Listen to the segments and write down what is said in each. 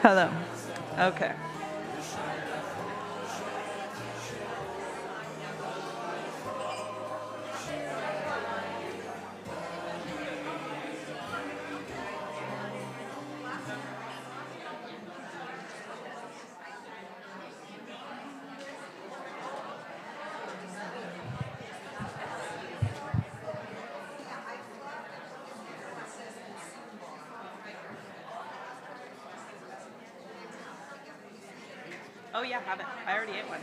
Hello. Okay. Oh yeah, have it. I already ate one.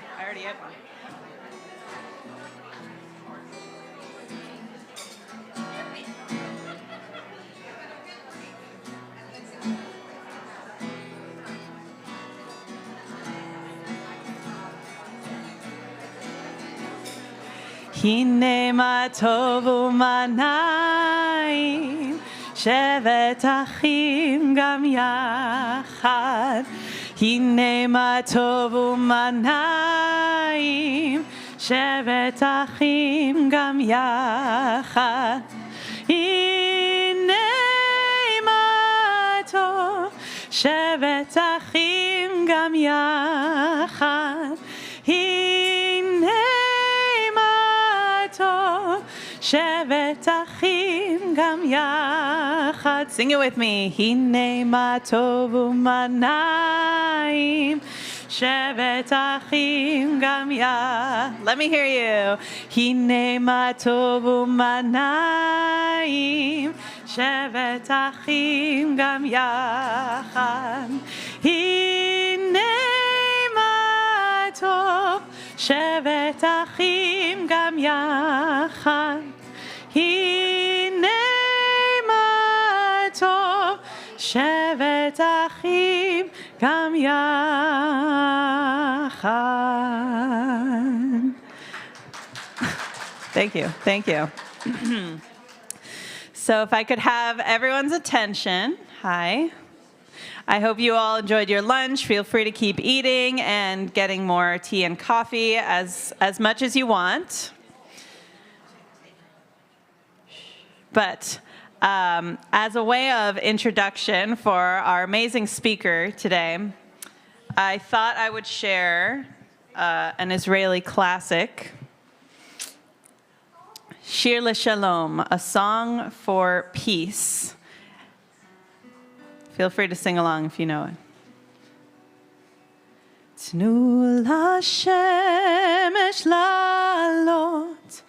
הנה מה טוב ומה נעים, שבת אחים גם יחד. הנה מה טוב ומה נעים, שבת אחים גם יחד. הנה מה טוב, שבת אחים גם יחד. הנה מה טוב, שבת אחים גם יחד. Sing it with me. הנה מה טוב ומה נעים, שבת אחים גם יחד. Let me hear you. הנה מה טוב ומה נעים, שבת אחים גם יחד. הנה מה טוב, שבת אחים גם יחד. הנה מה טוב, שבת אחים גם יחד. Thank you, thank you. So if I could have everyone's attention, hi. I hope you all enjoyed your lunch. Feel free to keep eating and getting more tea and coffee as much as you want. But as a way of introduction for our amazing speaker today, I thought I would share an Israeli classic, Shir LeShalom, a song for peace. Feel free to sing along if you know it. Tnu l'shemesh la'alot,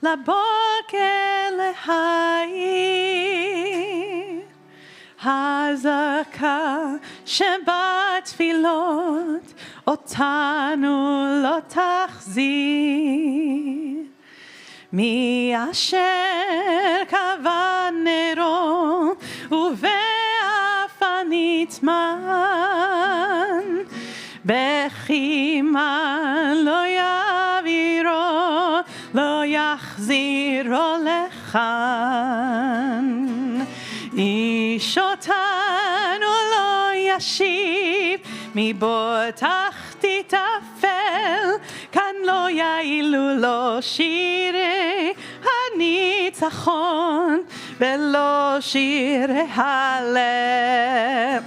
laboker leha'ir, hazaka shebatfilot, otanu lo tachzir. Mi asher kavan nero uve'afa nitman, bechima lo yaviro lo yachziro lechan, ish otanu lo yashiv מבו תחתית אפל, כאן לא יעילו לו שירי הניצחון ולא שירי הלב.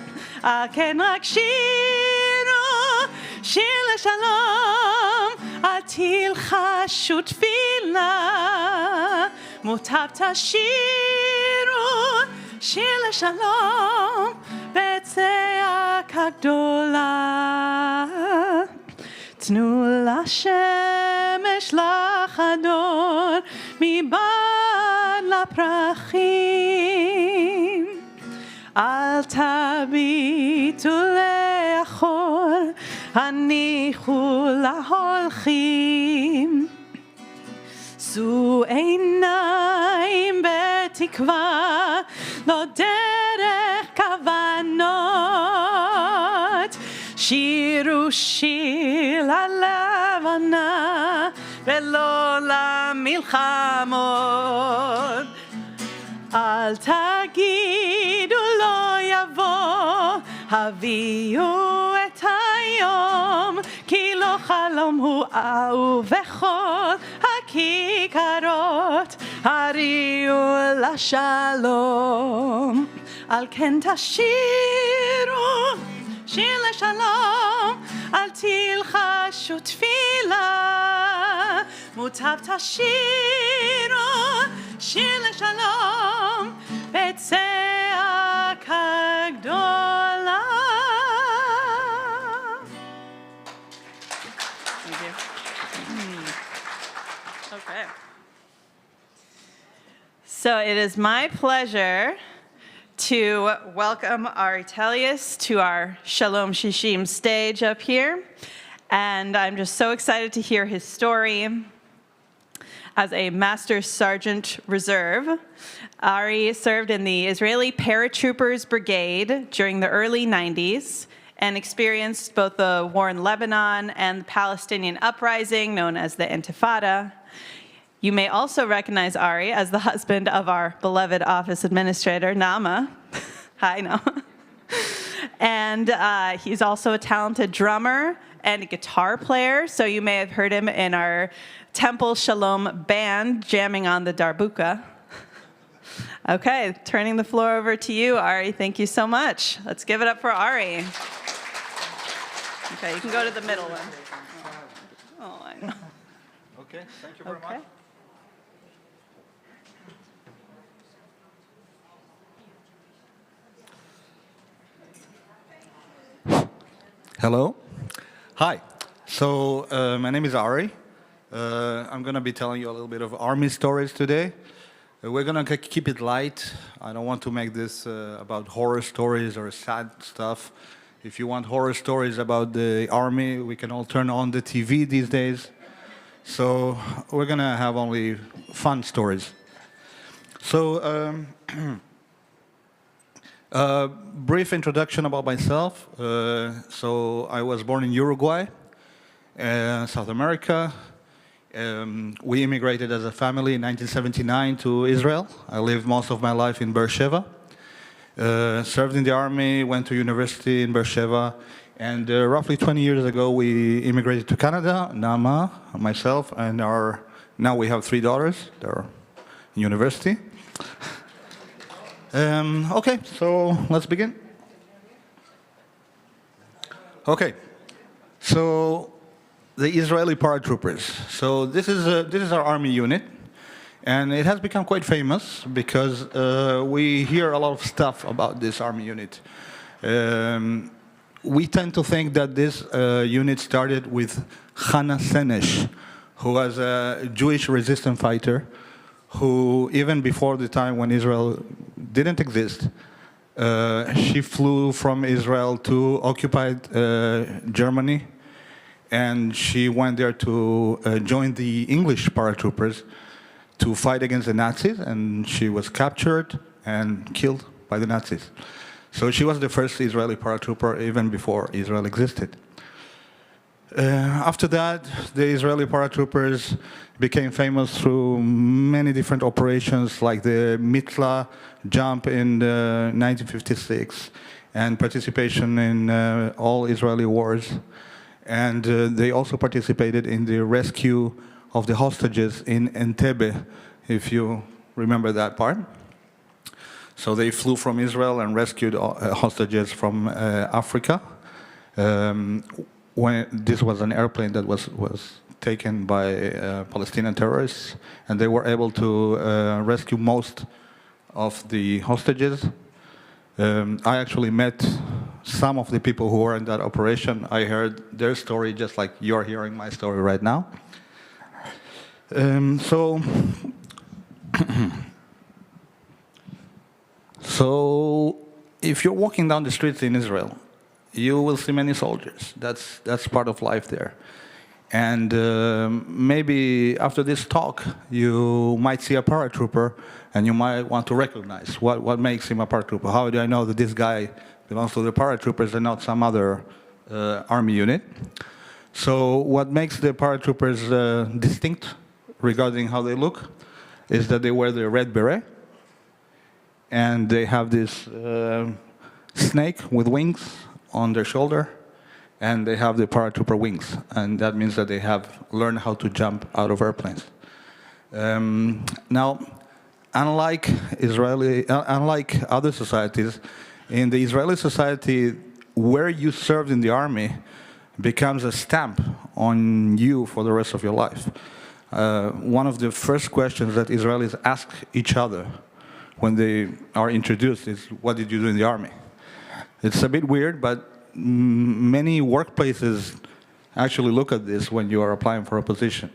כן רק שירו שיר לשלום, אל תלחשו תפילה, מוטב תשירו שיר לשלום בצעקה גדולה. תנו לשמש לחדור מבעד לפרחים, אל תביטו לאחור, הניחו להולכים. שאו עיניים בתקווה, לא דרך כוונות, שירו שיר ללבנה ולא למלחמות. אל תגידו לא יבוא, הביאו את היום, כי לא חלום הוא אהוב בכל הכיכרות, הריעו לשלום. על כן תשירו שיר לשלום, אל תלחשו תפילה, מוטב תשירו שיר לשלום בצעקה גדולה. Thank you. Okay. So it is my pleasure to welcome Ari Telias to our Shalom Shishim stage up here. And I'm just so excited to hear his story. As a Master Sergeant Reserve, Ari served in the Israeli Paratroopers brigade during the early 90s and experienced both the war in Lebanon and the Palestinian uprising known as the Intifada. You may also recognize Ari as the husband of our beloved office administrator, Nama. Hi, Nama. And he's also a talented drummer and a guitar player, so you may have heard him in our Temple Shalom band jamming on the darbuka. Okay, turning the floor over to you, Ari. Thank you so much. Let's give it up for Ari. Okay, you can go to the middle one. Oh, I know. Okay, thank you very much. Hello. Hi. So my name is Ari. I'm going to be telling you a little bit of army stories today. We're going to keep it light. I don't want to make this about horror stories or sad stuff. If you want horror stories about the army, we can all turn on the TV these days. So we're going to have only fun stories. So brief introduction about myself. So I was born in Uruguay, South America. We immigrated as a family in 1979 to Israel. I lived most of my life in Beersheba. Served in the army, went to university in Beersheba, and roughly 20 years ago we immigrated to Canada, Nama, myself, and now we have 3 daughters. They're in university. Okay, so let's begin. Okay, so the Israeli Paratroopers. So this is our army unit, and it has become quite famous because we hear a lot of stuff about this army unit. We tend to think that this unit started with Hannah Senesh, who was a Jewish resistance fighter, who even before the time when Israel didn't exist, she flew from Israel to occupied Germany, and she went there to join the English paratroopers to fight against the Nazis, and she was captured and killed by the Nazis. So she was the first Israeli paratrooper even before Israel existed. After that, the Israeli paratroopers became famous through many different operations, like the Mitla jump in 1956 and participation in all Israeli wars. And they also participated in the rescue of the hostages in Entebbe, if you remember that part. So they flew from Israel and rescued hostages from Africa. When this was an airplane that was taken by Palestinian terrorists, and they were able to rescue most of the hostages. I actually met some of the people who were in that operation. I heard their story just like you're hearing my story right now. So if you're walking down the streets in Israel, you will see many soldiers. That's part of life there. And maybe after this talk, you might see a paratrooper, and you might want to recognize what makes him a paratrooper. How do I know that this guy belongs to the paratroopers and not some other army unit? So what makes the paratroopers distinct regarding how they look is that they wear the red beret, and they have this snake with wings on their shoulder, and they have the paratrooper wings, and that means that they have learned how to jump out of airplanes. Now, unlike other societies, in the Israeli society, where you served in the army becomes a stamp on you for the rest of your life. One of the first questions that Israelis ask each other when they are introduced is, what did you do in the army? It's a bit weird, but many workplaces actually look at this when you are applying for a position.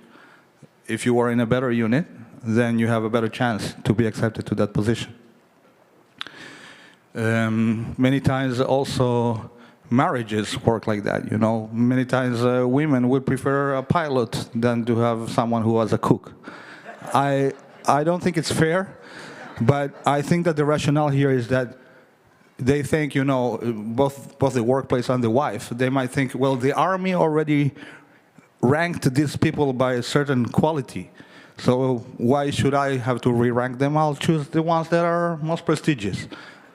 If you are in a better unit, then you have a better chance to be accepted to that position. Many times also marriages work like that, you know. Many times women would prefer a pilot than to have someone who was a cook. I don't think it's fair, but I think that the rationale here is that they think, you know, both the workplace and the wife, they might think, well, the army already ranked these people by a certain quality. So why should I have to re-rank them? I'll choose the ones that are most prestigious.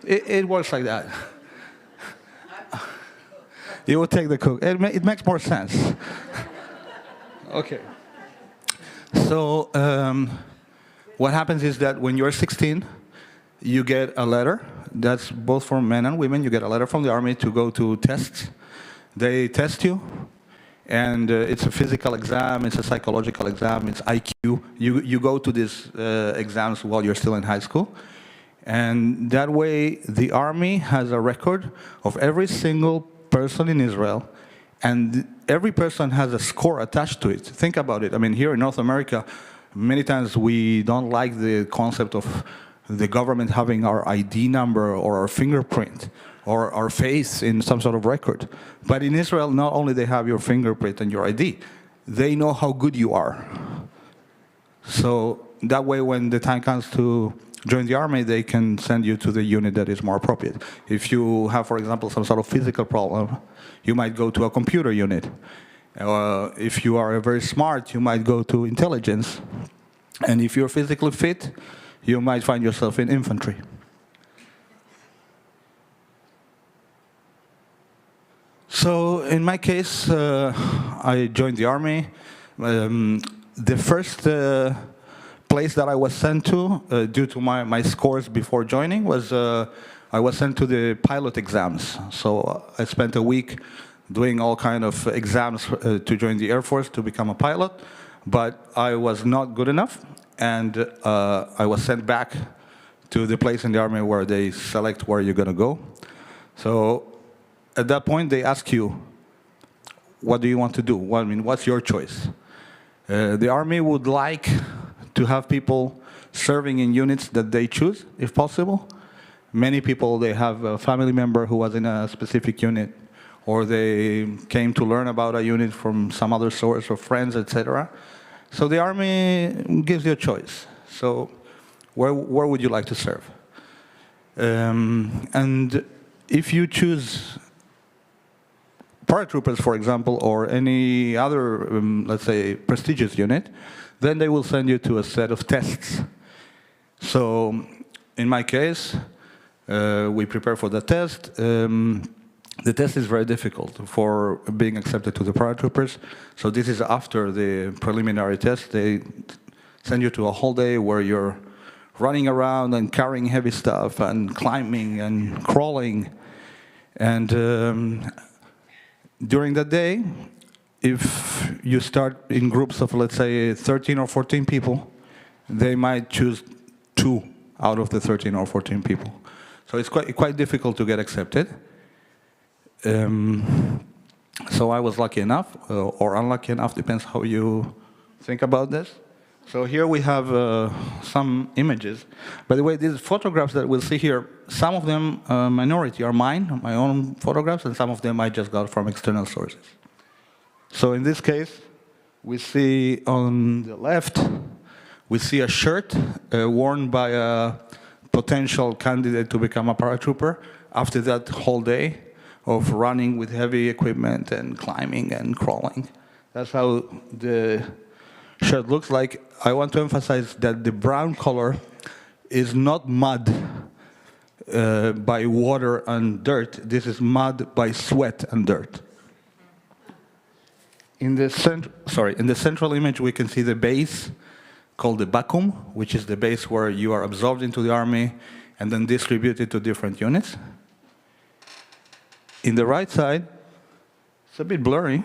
It works like that. You would take the cook. It makes more sense. Okay. So what happens is that when you're 16, you get a letter. That's both for men and women. You get a letter from the army to go to tests. They test you, and it's a physical exam, it's a psychological exam, it's IQ. You go to these exams while you're still in high school. And that way, the army has a record of every single person in Israel And every person has a score attached to it. Think about it. I mean, here in North America, many times we don't like the concept of the government having our ID number or our fingerprint or our face in some sort of record. But in Israel, not only they have your fingerprint and your ID, they know how good you are. So that way, when the time comes to join the army, they can send you to the unit that is more appropriate. If you have, for example, some sort of physical problem, you might go to a computer unit. If you are very smart, you might go to intelligence. And if you're physically fit, you might find yourself in infantry. So in my case, I joined the army. The first place that I was sent to, due to my scores before joining, was I was sent to the pilot exams. So I spent a week doing all kind of exams to join the Air Force to become a pilot, but I was not good enough, and I was sent back to the place in the army where they select where you're going to go. So at that point, they ask you, what do you want to do? Well, I mean, what's your choice? The army would like to have people serving in units that they choose, if possible. Many people, they have a family member who was in a specific unit, or they came to learn about a unit from some other source, or friends, etc. So the army gives you a choice. So where would you like to serve? And if you choose paratroopers, for example, or any other, let's say, prestigious unit, then they will send you to a set of tests. So in my case, we prepare for the test. The test is very difficult for being accepted to the paratroopers. So this is after the preliminary test. They send you to a whole day where you're running around and carrying heavy stuff and climbing and crawling. And during that day, if you start in groups of, let's say, 13 or 14 people, they might choose 2 out of the 13 or 14 people. So it's quite difficult to get accepted. So I was lucky enough, or unlucky enough, depends how you think about this. So here we have some images. By the way, these photographs that we'll see here, some of them, minority, are mine, my own photographs, and some of them I just got from external sources. So in this case, we see on the left, we see a shirt worn by a potential candidate to become a paratrooper after that whole day of running with heavy equipment and climbing and crawling. That's how the shirt looks like. I want to emphasize that the brown color is not mud by water and dirt. This is mud by sweat and dirt. In the central image, we can see the base called the Bakum, which is the base where you are absorbed into the army and then distributed to different units. In the right side, it's a bit blurry.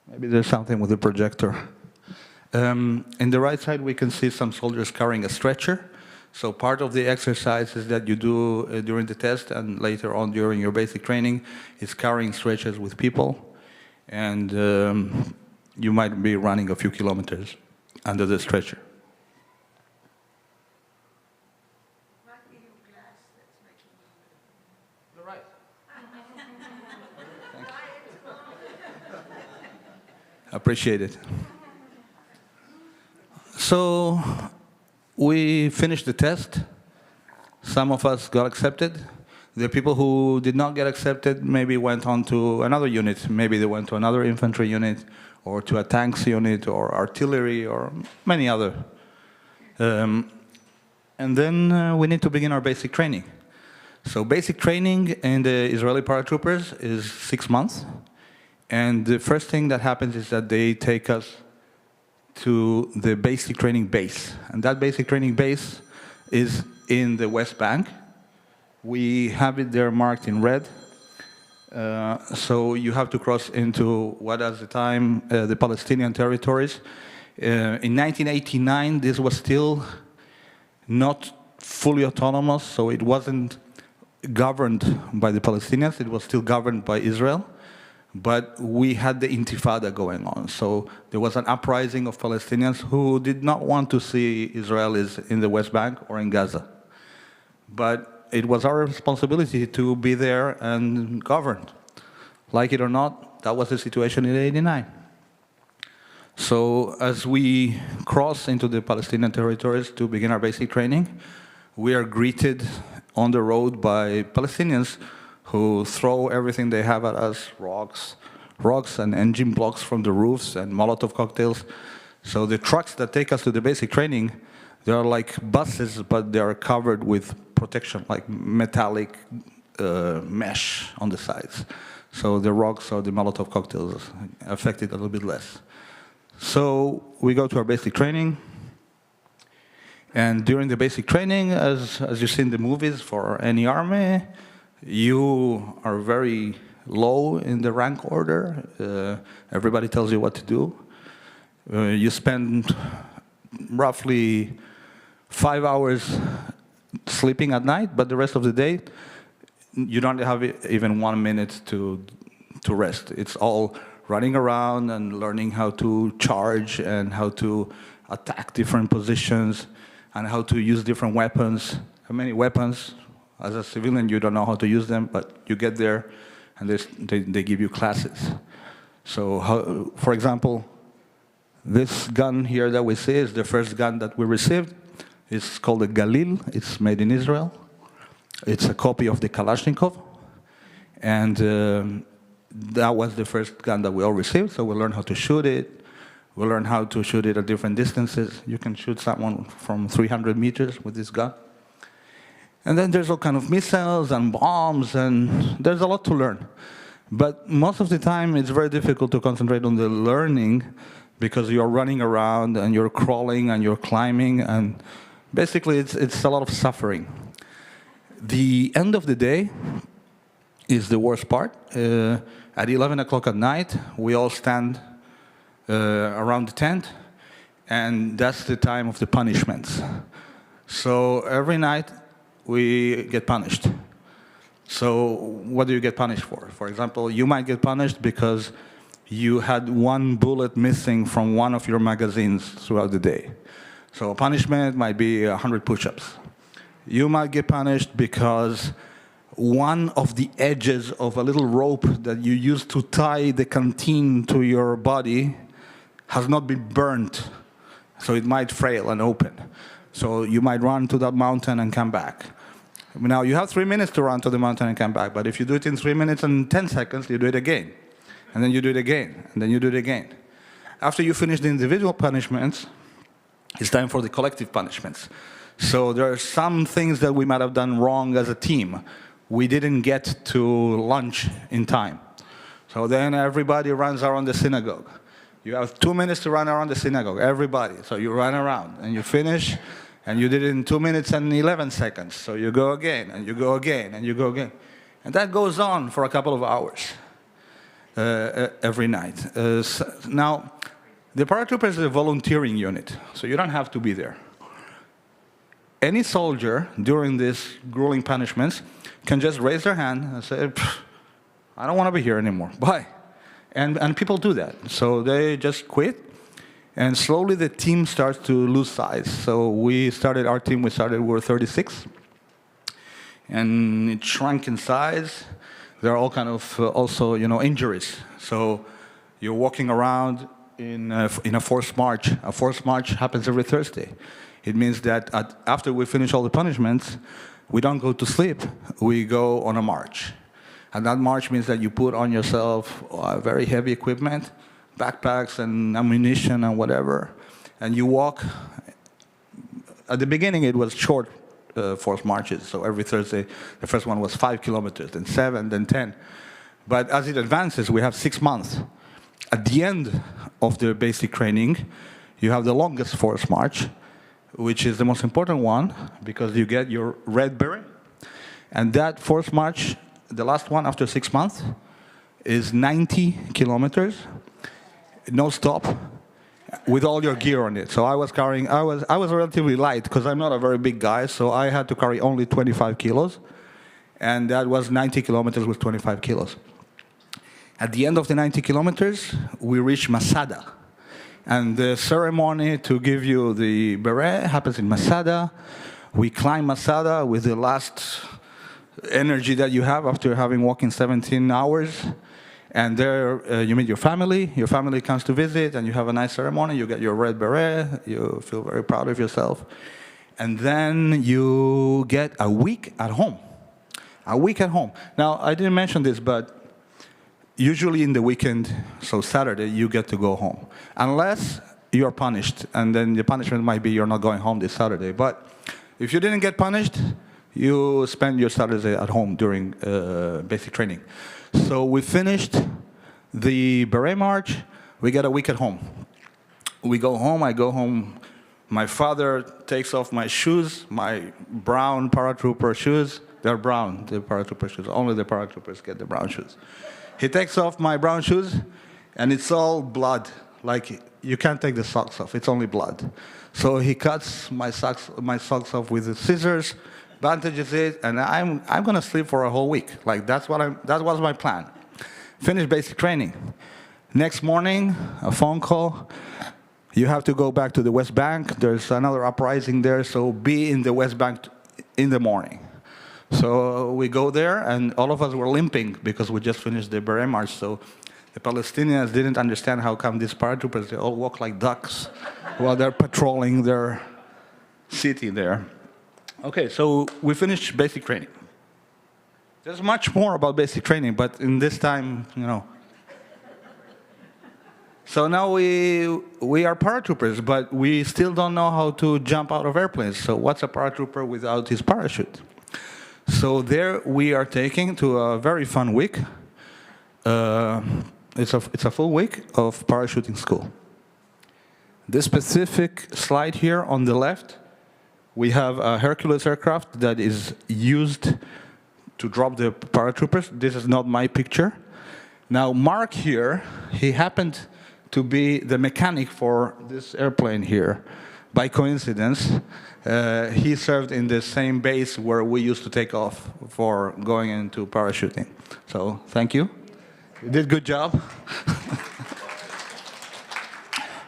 Maybe there's something with the projector. In the right side, we can see some soldiers carrying a stretcher. So part of the exercises that you do during the test and later on during your basic training is carrying stretchers with people. And you might be running a few kilometers under the stretcher. You're right. Thank you. Appreciate it. So we finished the test. Some of us got accepted. The people who did not get accepted maybe went on to another unit. Maybe they went to another infantry unit or to a tanks unit or artillery or many other. And then we need to begin our basic training. So basic training in the Israeli Paratroopers is 6 months. And the first thing that happens is that they take us to the basic training base. And that basic training base is in the West Bank. We have it there marked in red. So you have to cross into what at the time the Palestinian territories. In 1989, this was still not fully autonomous, so it wasn't governed by the Palestinians, it was still governed by Israel. but we had the Intifada going on. So there was an uprising of Palestinians who did not want to see Israelis in the West Bank or in Gaza. But it was our responsibility to be there and govern. Like it or not, that was the situation in '89. So as we cross into the Palestinian territories to begin our basic training, we are greeted on the road by Palestinians who throw everything they have at us, rocks and engine blocks from the roofs and Molotov cocktails. So the trucks that take us to the basic training, they are like buses, but they are covered with protection, like metallic mesh on the sides. So the rocks or the Molotov cocktails affect it a little bit less. So we go to our basic training. And during the basic training, as you see in the movies for any army, you are very low in the rank order. Everybody tells you what to do. You spend roughly 5 hours sleeping at night, but the rest of the day, you don't have even 1 minute to rest. It's all running around and learning how to charge and how to attack different positions and how to use different weapons. How many weapons? As a civilian, you don't know how to use them, but you get there and they give you classes. So, for example, this gun here that we see is the first gun that we received. It's called a Galil. It's made in Israel. It's a copy of the Kalashnikov. And that was the first gun that we all received, so we learned how to shoot it. We learned how to shoot it at different distances. You can shoot someone from 300 meters with this gun. And then there's all kind of missiles and bombs, and there's a lot to learn. But most of the time, it's very difficult to concentrate on the learning because you're running around and you're crawling and you're climbing, and basically it's a lot of suffering. The end of the day is the worst part. At 11 o'clock at night, we all stand around the tent, and that's the time of the punishments. So every night, we get punished. So what do you get punished for? For example, you might get punished because you had one bullet missing from one of your magazines throughout the day. So a punishment might be 100 push-ups. You might get punished because one of the edges of a little rope that you use to tie the canteen to your body has not been burnt, so it might frail and open. So you might run to that mountain and come back. Now, you have 3 minutes to run to the mountain and come back, but if you do it in 3 minutes and 10 seconds, you do it again. And then you do it again, and then you do it again. After you finish the individual punishments, it's time for the collective punishments. So there are some things that we might have done wrong as a team. We didn't get to lunch in time. So then everybody runs around the synagogue. You have 2 minutes to run around the synagogue, everybody. So you run around, and you finish, and you did it in 2 minutes and 11 seconds. So you go again, and you go again, and you go again. And that goes on for a couple of hours every night. Now, the Paratrooper is a volunteering unit, so you don't have to be there. Any soldier during these grueling punishments can just raise their hand and say, I don't want to be here anymore, bye. And people do that. So they just quit, and slowly the team starts to lose size. So our team, we were 36, and it shrunk in size. There are all kind of also, injuries. So you're walking around in a forced march. A forced march happens every Thursday. It means that after we finish all the punishments, we don't go to sleep. We go on a march. And that march means that you put on yourself very heavy equipment, backpacks and ammunition and whatever, and you walk. At the beginning, it was short forced marches. So every Thursday, the first one was 5 kilometers, then 7, then 10. But as it advances, we have 6 months. At the end of the basic training, you have the longest forced march, which is the most important one because you get your red beret. And that forced march, the last one after 6 months, is 90 kilometers, no stop, with all your gear on it. So I was relatively light because I'm not a very big guy, so I had to carry only 25 kilos. And that was 90 kilometers with 25 kilos. At the end of the 90 kilometers, we reach Masada. And the ceremony to give you the beret happens in Masada. We climb Masada with the last energy that you have after having walked in 17 hours. And there you meet your family. Your family comes to visit, and you have a nice ceremony. You get your red beret. You feel very proud of yourself. And then you get a week at home. A week at home. Now, I didn't mention this, but usually in the weekend, so Saturday, you get to go home. Unless you're punished, and then the punishment might be you're not going home this Saturday. But if you didn't get punished, you spend your Saturday at home during basic training. So we finished the beret march. We get a week at home. We go home. I go home. My father takes off my shoes, my brown paratrooper shoes. They're brown, the paratrooper shoes. Only the paratroopers get the brown shoes. He takes off my brown shoes, and it's all blood. Like, you can't take the socks off. It's only blood. So he cuts my socks off with the scissors, bandages it, and I'm going to sleep for a whole week. Like, that was my plan. Finish basic training. Next morning, a phone call. You have to go back to the West Bank. There's another uprising there, so be in the West Bank in the morning. So we go there, and all of us were limping because we just finished the beret march. So the Palestinians didn't understand how come these paratroopers, they all walk like ducks while they're patrolling their city there. Okay, so we finished basic training. There's much more about basic training, but in this time, you know. So now we are paratroopers, but we still don't know how to jump out of airplanes. So what's a paratrooper without his parachute? So there we are taking to a very fun week. It's a full week of parachuting school. This specific slide here on the left, we have a Hercules aircraft that is used to drop the paratroopers. This is not my picture. Now Mark here, he happened to be the mechanic for this airplane here. By coincidence, he served in the same base where we used to take off for going into parachuting. So thank you. You did a good job.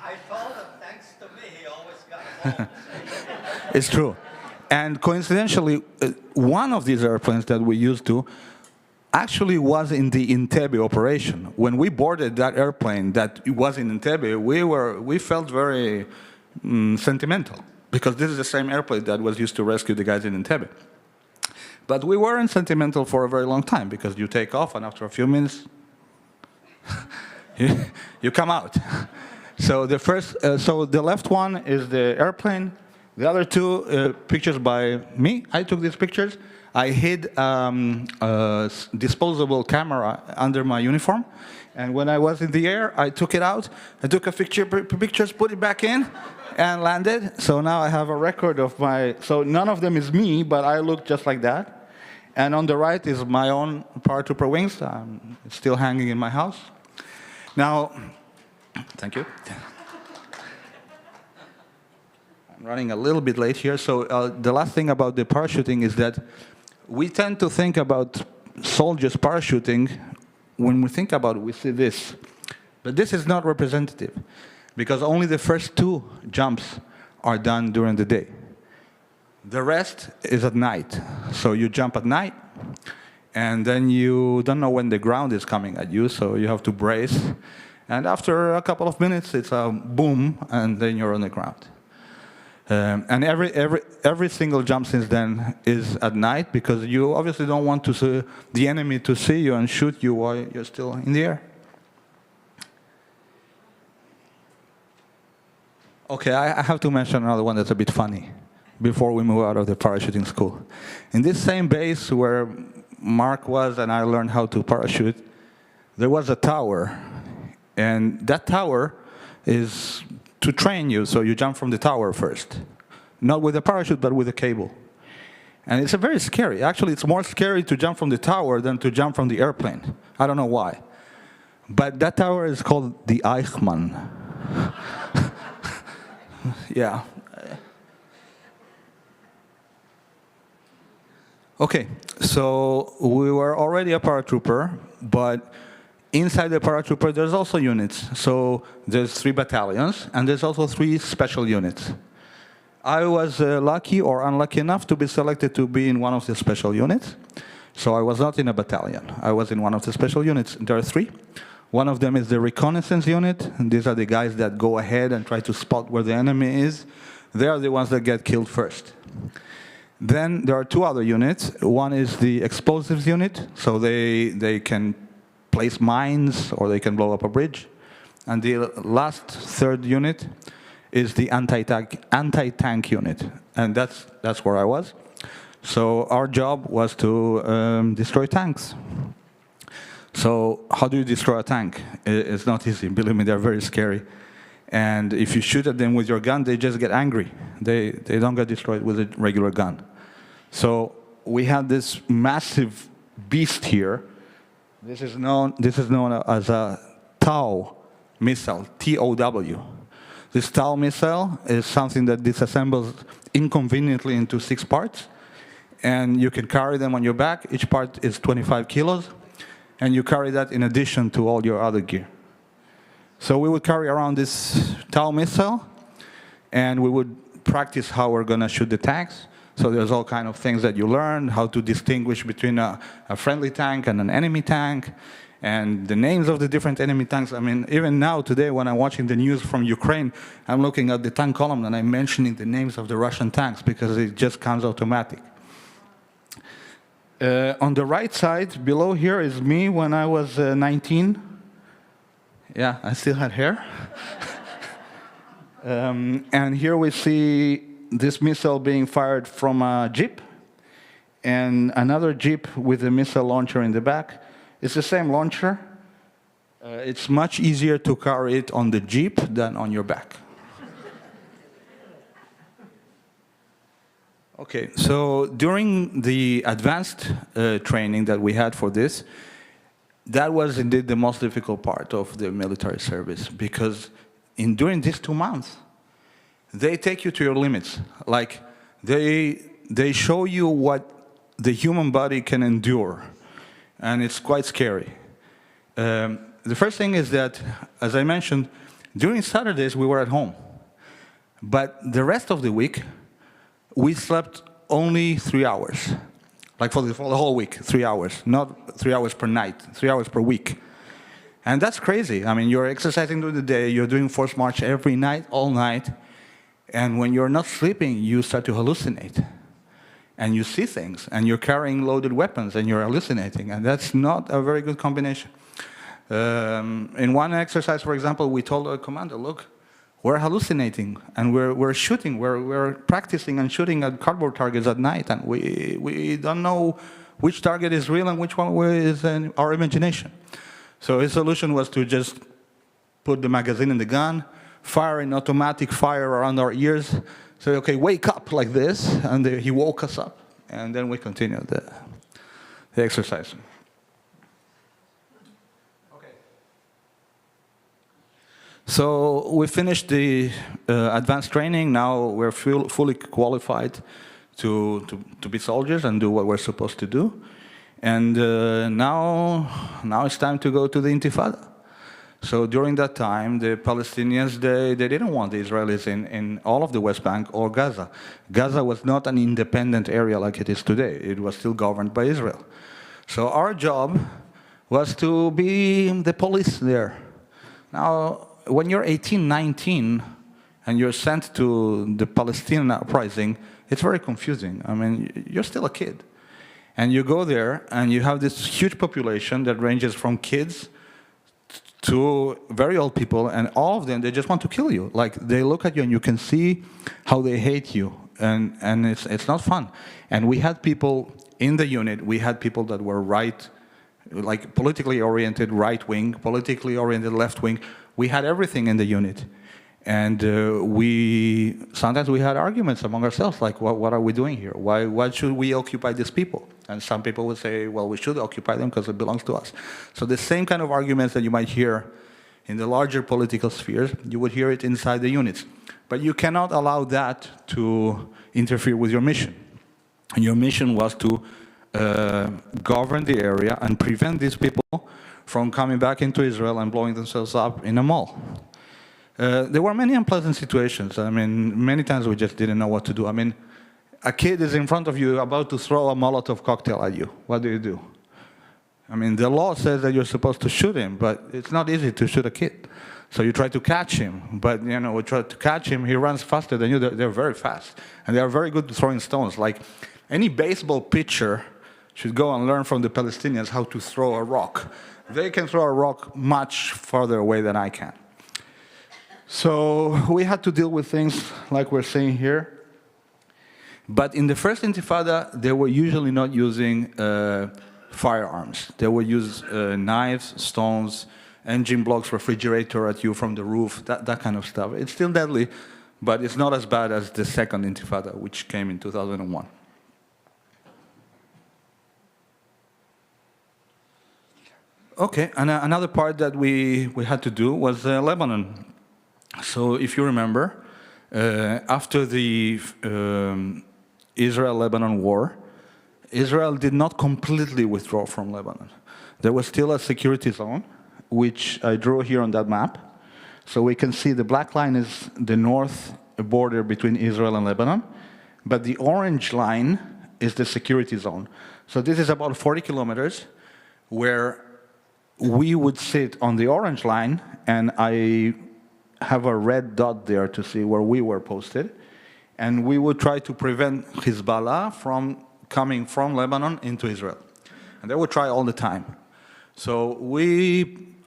I told him, thanks to me, he always got home. It's true. And coincidentally, one of these airplanes that we used to actually was in the Entebbe operation. When we boarded that airplane that was in Entebbe, we felt very sentimental, because this is the same airplane that was used to rescue the guys in Entebbe. But we weren't sentimental for a very long time, because you take off, and after a few minutes, you come out. So the left one is the airplane. The other two pictures by me. I took these pictures. I hid a disposable camera under my uniform, and when I was in the air, I took it out. I took a pictures, put it back in, and landed. So now I have a record of so none of them is me, but I look just like that. And on the right is my own Paratrooper wings. It's still hanging in my house. Now, thank you. I'm running a little bit late here. So the last thing about the parachuting is that we tend to think about soldiers parachuting. When we think about it, we see this. But this is not representative, because only the first 2 jumps are done during the day. The rest is at night. So you jump at night, and then you don't know when the ground is coming at you, so you have to brace. And after a couple of minutes, it's a boom, and then you're on the ground. And every single jump since then is at night, because you obviously don't want the enemy to see you and shoot you while you're still in the air. Okay, I have to mention another one that's a bit funny before we move out of the parachuting school. In this same base where Mark was and I learned how to parachute, there was a tower. And that tower is to train you, so you jump from the tower first. Not with a parachute, but with a cable. And it's very scary. Actually, it's more scary to jump from the tower than to jump from the airplane. I don't know why. But that tower is called the Eichmann. Yeah. Okay, so we were already a paratrooper, but inside the paratrooper, there's also units. So there's 3 battalions, and there's also 3 special units. I was lucky or unlucky enough to be selected to be in one of the special units. So I was not in a battalion. I was in one of the special units. There are 3. One of them is the reconnaissance unit. And these are the guys that go ahead and try to spot where the enemy is. They are the ones that get killed first. Then there are 2 other units. One is the explosives unit. So they can place mines or they can blow up a bridge. And the last 3rd unit is the anti-tank unit. And that's where I was. So our job was to destroy tanks. So how do you destroy a tank? It's not easy. Believe me, they're very scary. And if you shoot at them with your gun, they just get angry. They don't get destroyed with a regular gun. So we had this massive beast here. This is known as a TOW missile, T-O-W. This TOW missile is something that disassembles inconveniently into 6 parts. And you can carry them on your back. Each part is 25 kilos. And you carry that in addition to all your other gear. So we would carry around this TOW missile, and we would practice how we're going to shoot the tanks. So there's all kind of things that you learn, how to distinguish between a friendly tank and an enemy tank, and the names of the different enemy tanks. I mean, even now, today, when I'm watching the news from Ukraine, I'm looking at the tank column and I'm mentioning the names of the Russian tanks because it just comes automatic. On the right side, below here, is me when I was 19. Yeah, I still had hair. And here we see this missile being fired from a jeep, and another jeep with a missile launcher in the back. It's the same launcher. It's much easier to carry it on the jeep than on your back. Okay, so during the advanced training that we had for this, that was indeed the most difficult part of the military service, because during these 2 months, they take you to your limits. Like, they show you what the human body can endure, and it's quite scary. The first thing is that, as I mentioned, during Saturdays we were at home, but the rest of the week, we slept only 3 hours. Like for the whole week, 3 hours. Not 3 hours per night, 3 hours per week. And that's crazy. I mean, you're exercising during the day, you're doing force march every night, all night. And when you're not sleeping, you start to hallucinate. And you see things, and you're carrying loaded weapons, and you're hallucinating. And that's not a very good combination. In one exercise, for example, we told our commander, look, we're hallucinating, and we're shooting. We're practicing and shooting at cardboard targets at night, and we don't know which target is real and which one is in our imagination. So his solution was to just put the magazine in the gun, fire an automatic fire around our ears, say, okay, wake up like this, and he woke us up, and then we continued the exercise. So we finished the advanced training. Now we're fully qualified to be soldiers and do what we're supposed to do. And now it's time to go to the Intifada. So during that time, the Palestinians, they didn't want the Israelis in all of the West Bank or Gaza. Gaza was not an independent area like it is today. It was still governed by Israel. So our job was to be the police there. Now, when you're 18, 19, and you're sent to the Palestinian uprising, it's very confusing. I mean, you're still a kid. And you go there, and you have this huge population that ranges from kids to very old people, and all of them, they just want to kill you. Like, they look at you, and you can see how they hate you, and it's not fun. And we had people in the unit, we had people that were like politically oriented right-wing, politically oriented left-wing. We had everything in the unit. And sometimes we had arguments among ourselves, like, what are we doing here? Why should we occupy these people? And some people would say, well, we should occupy them because it belongs to us. So the same kind of arguments that you might hear in the larger political spheres, you would hear it inside the units. But you cannot allow that to interfere with your mission. And your mission was to govern the area and prevent these people from coming back into Israel and blowing themselves up in a mall. There were many unpleasant situations. I mean, many times we just didn't know what to do. I mean, a kid is in front of you about to throw a Molotov cocktail at you. What do? I mean, the law says that you're supposed to shoot him, but it's not easy to shoot a kid. So you try to catch him, but we try to catch him, he runs faster than you. They're very fast, and they are very good at throwing stones. Like any baseball pitcher should go and learn from the Palestinians how to throw a rock. They can throw a rock much farther away than I can. So we had to deal with things like we're seeing here. But in the first Intifada, they were usually not using firearms. They would use knives, stones, engine blocks, refrigerator at you from the roof, that kind of stuff. It's still deadly, but it's not as bad as the second Intifada, which came in 2001. Okay, and another part that we had to do was Lebanon. So if you remember, after the Israel-Lebanon war, Israel did not completely withdraw from Lebanon. There was still a security zone, which I drew here on that map. So we can see the black line is the north border between Israel and Lebanon, but the orange line is the security zone. So this is about 40 kilometers where we would sit on the orange line, and I have a red dot there to see where we were posted, and we would try to prevent Hezbollah from coming from Lebanon into Israel. And they would try all the time. So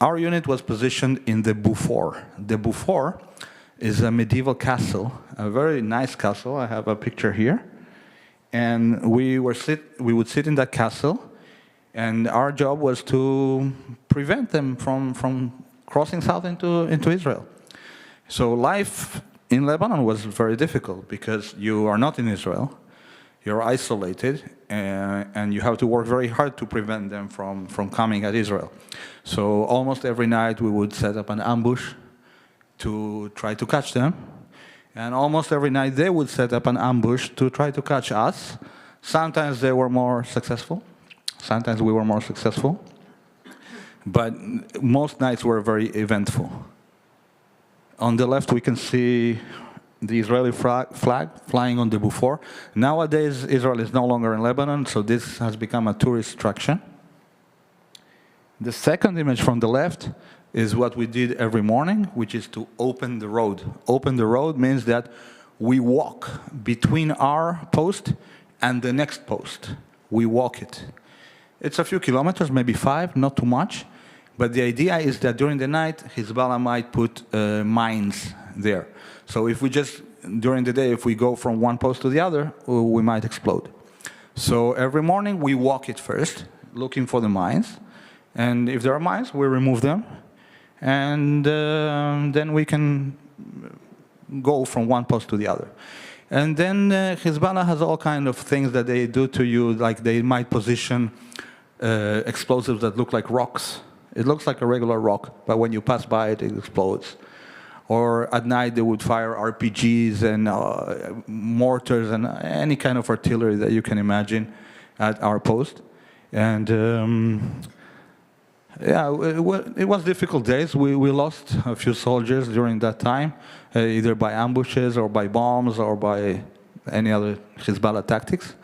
our unit was positioned in the Beaufort. The Beaufort is a medieval castle, a very nice castle. I have a picture here. And we would sit in that castle, and our job was to prevent them from crossing south into Israel. So life in Lebanon was very difficult because you are not in Israel, you're isolated, and you have to work very hard to prevent them from coming at Israel. So almost every night we would set up an ambush to try to catch them, and almost every night they would set up an ambush to try to catch us. Sometimes they were more successful, sometimes we were more successful, but most nights were very eventful. On the left we can see the Israeli flag flying on the Beaufort. Nowadays Israel is no longer in Lebanon, so this has become a tourist attraction. The second image from the left is what we did every morning, which is to open the road. Open the road means that we walk between our post and the next post. We walk it. It's a few kilometers, maybe 5, not too much. But the idea is that during the night, Hezbollah might put mines there. So if we just, during the day, if we go from one post to the other, we might explode. So every morning, we walk it first, looking for the mines. And if there are mines, we remove them. And then we can go from one post to the other. And then Hezbollah has all kinds of things that they do to you, like they might position explosives that look like rocks. It looks like a regular rock, but when you pass by it, it explodes. Or at night, they would fire RPGs and mortars and any kind of artillery that you can imagine at our post. And yeah, it was difficult days. We lost a few soldiers during that time, either by ambushes or by bombs or by any other Hezbollah tactics.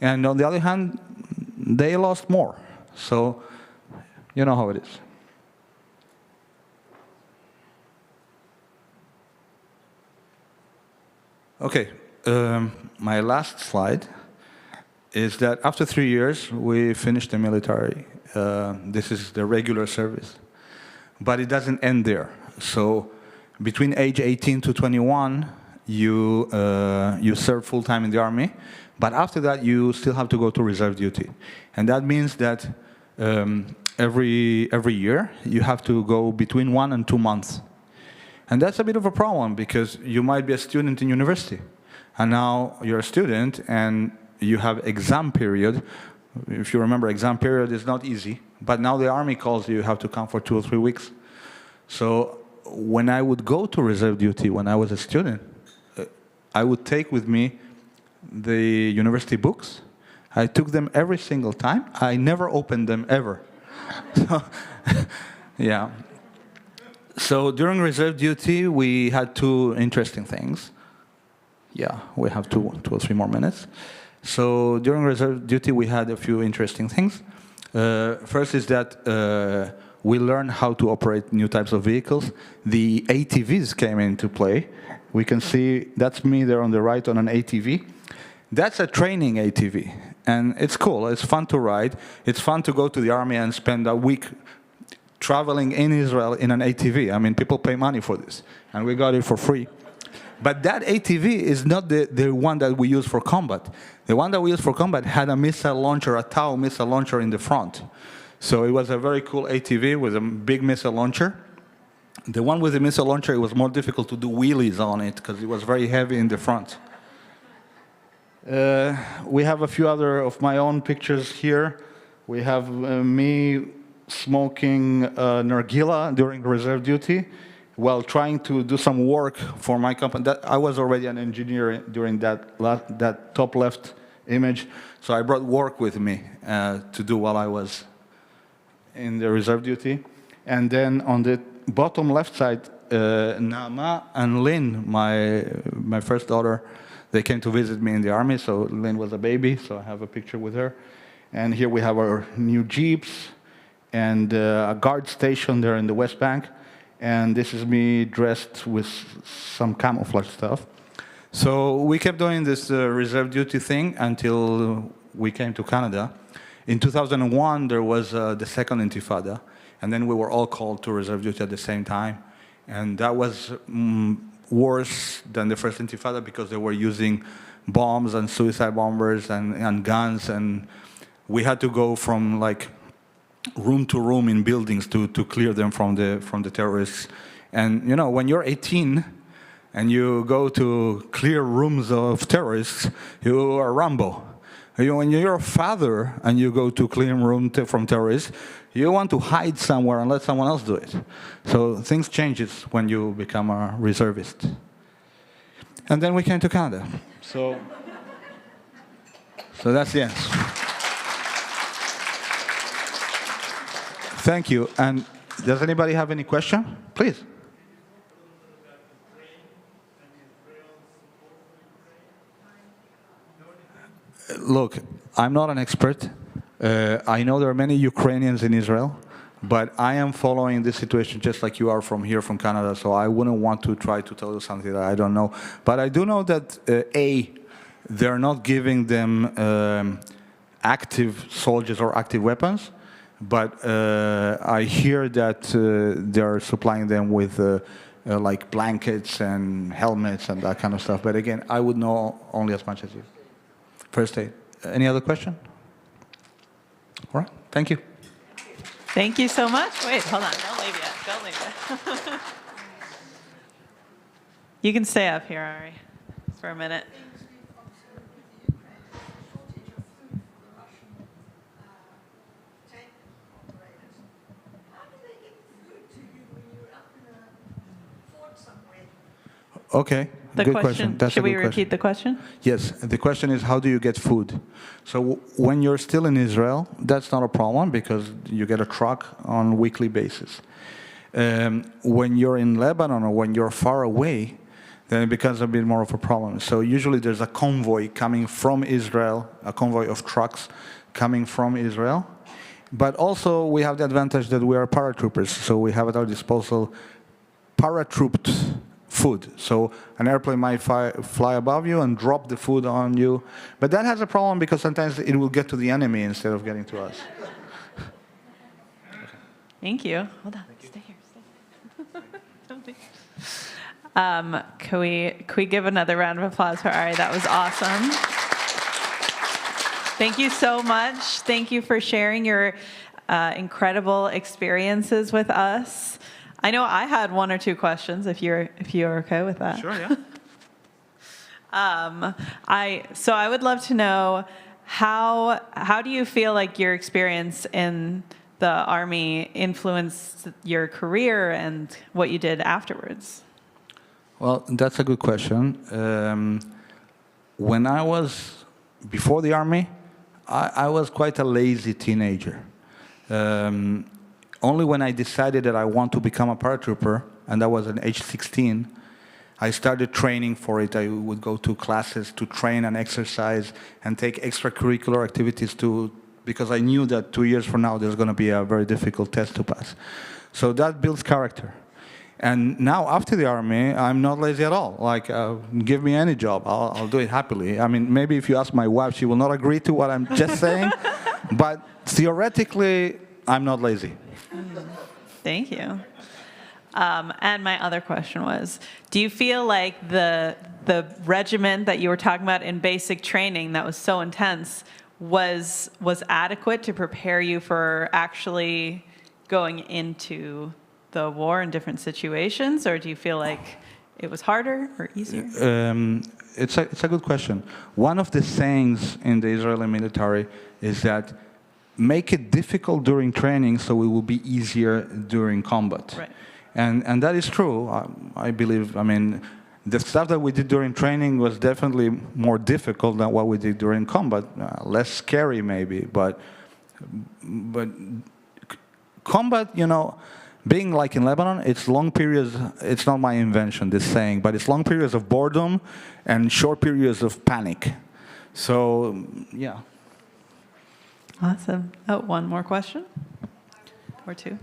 And on the other hand, they lost more. So you know how it is. Okay, my last slide is that after 3 years, we finished the military. This is the regular service. But it doesn't end there. So between age 18 to 21, you serve full-time in the army. But after that, you still have to go to reserve duty. And that means that every year, you have to go between 1 and 2 months. And that's a bit of a problem because you might be a student in university. And now you're a student and you have exam period. If you remember, exam period is not easy. But now the army calls you have to come for 2 or 3 weeks. So when I would go to reserve duty when I was a student, I would take with me the university books. I took them every single time. I never opened them ever. So, yeah. So during reserve duty, we had two interesting things. Yeah, we have two or three more minutes. So during reserve duty, we had a few interesting things. First is that we learned how to operate new types of vehicles. The ATVs came into play. We can see, that's me there on the right on an ATV. That's a training ATV, and it's cool. It's fun to ride. It's fun to go to the army and spend a week traveling in Israel in an ATV. I mean, people pay money for this, and we got it for free. But that ATV is not the one that we use for combat. The one that we use for combat had a missile launcher, a Tau missile launcher in the front. So it was a very cool ATV with a big missile launcher. The one with the missile launcher, it was more difficult to do wheelies on it because it was very heavy in the front. We have a few other of my own pictures here. We have me smoking nargila during reserve duty while trying to do some work for my company. I was already an engineer during that top left image, so I brought work with me to do while I was in the reserve duty. And then on the bottom left side, Naama and Lynn, my first daughter, they came to visit me in the army, so Lynn was a baby, so I have a picture with her. And here we have our new Jeeps and a guard station there in the West Bank. And this is me dressed with some camouflage stuff. So we kept doing this reserve duty thing until we came to Canada. In 2001, there was the second Intifada, and then we were all called to reserve duty at the same time. And that was worse than the first Intifada because they were using bombs and suicide bombers and guns, and we had to go from like room to room in buildings to clear them from the terrorists. And you know, when you're 18 and you go to clear rooms of terrorists, you are Rambo. When you're a father and you go to clear room from terrorists, you want to hide somewhere and let someone else do it. So things changes when you become a reservist. And then we came to Canada. So that's the answer. Thank you. And does anybody have any question? Please. Look, I'm not an expert. I know there are many Ukrainians in Israel, but I am following this situation just like you are from here, from Canada, so I wouldn't want to try to tell you something that I don't know. But I do know that, they're not giving them active soldiers or active weapons, but I hear that they're supplying them with like blankets and helmets and that kind of stuff. But again, I would know only as much as you. First aid. Any other question? All right. Thank you. Thank you so much. Wait, hold on. Don't leave yet. Don't leave yet. You can stay up here, Ari, for a minute. Okay. Good question. That's Should we a good question. repeat the question? Yes. The question is, how do you get food? So when you're still in Israel, that's not a problem because you get a truck on a weekly basis. When you're in Lebanon or when you're far away, then it becomes a bit more of a problem. So usually there's a convoy coming from Israel, a convoy of trucks coming from Israel. But also we have the advantage that we are paratroopers, so we have at our disposal paratrooped food. So an airplane might fly above you and drop the food on you. But that has a problem because sometimes it will get to the enemy instead of getting to us. Thank you. Hold on. Stay here. Don't leave. Can we give another round of applause for Ari? That was awesome. Thank you so much. Thank you for sharing your incredible experiences with us. I know I had one or two questions, if you're okay with that. Sure, yeah. So I would love to know how do you feel like your experience in the Army influenced your career and what you did afterwards? Well, that's a good question. When I was before the Army, I was quite a lazy teenager. Only when I decided that I want to become a paratrooper, and that was at age 16, I started training for it. I would go to classes to train and exercise and take extracurricular activities because I knew that 2 years from now there's going to be a very difficult test to pass. So that builds character. And now, after the army, I'm not lazy at all. Like, give me any job, I'll do it happily. I mean, maybe if you ask my wife, she will not agree to what I'm just saying. But theoretically, I'm not lazy. Thank you. And my other question was, do you feel like the regimen that you were talking about in basic training that was so intense was adequate to prepare you for actually going into the war in different situations, or do you feel like it was harder or easier? It's a good question. One of the sayings in the Israeli military is that make it difficult during training so it will be easier during combat. Right. And that is true, I believe. I mean, the stuff that we did during training was definitely more difficult than what we did during combat. Less scary maybe, but combat, you know, being like in Lebanon, it's long periods, it's not my invention, this saying, but it's long periods of boredom and short periods of panic. So, yeah. Awesome. Oh, one more question? Or two?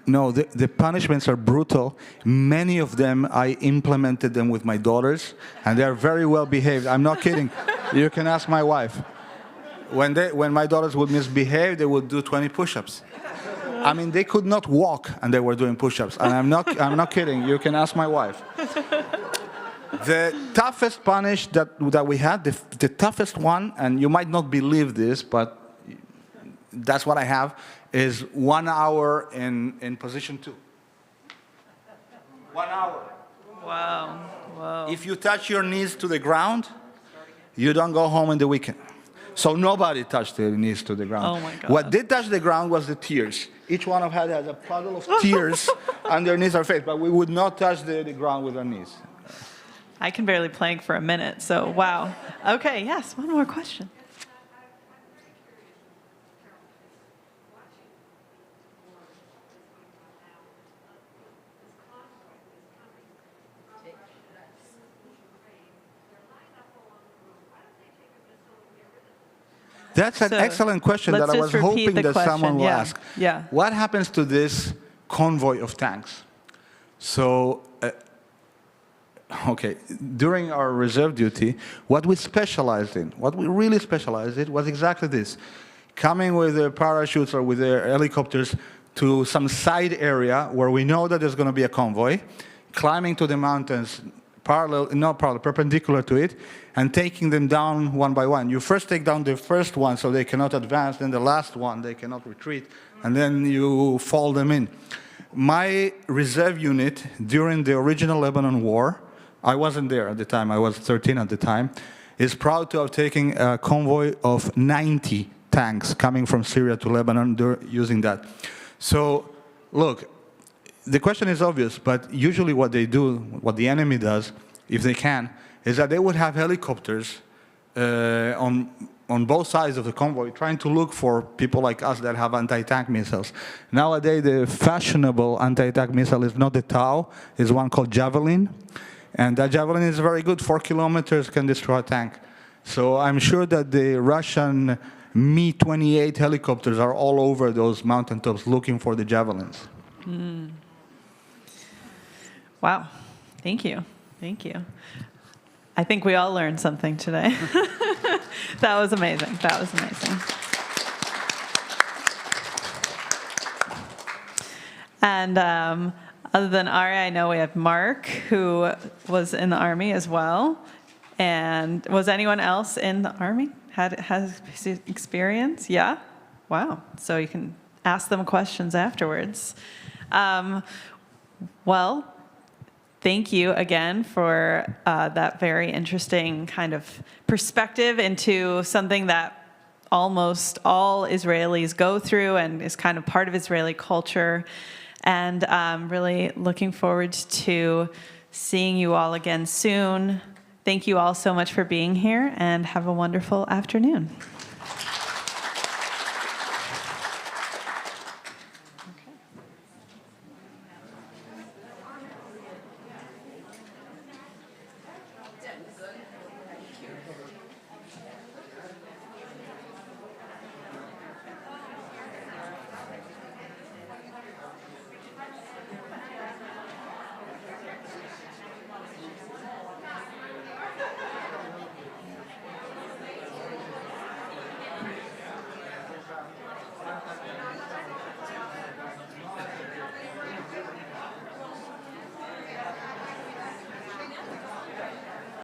No, the punishments are brutal. Many of them, I implemented them with my daughters, and they're very well behaved. I'm not kidding. You can ask my wife. When my daughters would misbehave, they would do 20 push-ups. I mean, they could not walk, and they were doing push-ups. And I'm not kidding. You can ask my wife. The toughest punish that we had, the toughest one, and you might not believe this, but that's what I have, is 1 hour in position 2. 1 hour. Wow. Whoa. If you touch your knees to the ground, you don't go home in the weekend. So nobody touched their knees to the ground. Oh my God. What did touch the ground was the tears. Each one of us had a puddle of tears underneath our face, but we would not touch the ground with our knees. I can barely plank for a minute, so wow. Okay, yes, one more question. That's an excellent question that I was hoping that someone will ask. Yeah. What happens to this convoy of tanks? So, okay, during our reserve duty, what we specialized in, what we really specialized in was exactly this. Coming with the parachutes or with the helicopters to some side area where we know that there's going to be a convoy, climbing to the mountains, perpendicular to it, and taking them down one by one. You first take down the first one so they cannot advance, then the last one they cannot retreat, and then you fall them in. My reserve unit during the original Lebanon war, I wasn't there at the time, I was 13 at the time, is proud to have taken a convoy of 90 tanks coming from Syria to Lebanon using that. So, look, the question is obvious, but usually what they do, what the enemy does, if they can, is that they would have helicopters on both sides of the convoy trying to look for people like us that have anti-tank missiles. Nowadays, the fashionable anti-tank missile is not the Tau, it's one called Javelin. And that Javelin is very good, 4 kilometers can destroy a tank. So I'm sure that the Russian Mi-28 helicopters are all over those mountaintops looking for the Javelins. Mm. Wow, thank you, thank you. I think we all learned something today. That was amazing, that was amazing. And other than Ari, I know we have Mark, who was in the Army as well. And was anyone else in the Army? Has experience? Yeah? Wow, so you can ask them questions afterwards. Well, thank you again for that very interesting kind of perspective into something that almost all Israelis go through and is kind of part of Israeli culture. And really looking forward to seeing you all again soon. Thank you all so much for being here, and have a wonderful afternoon.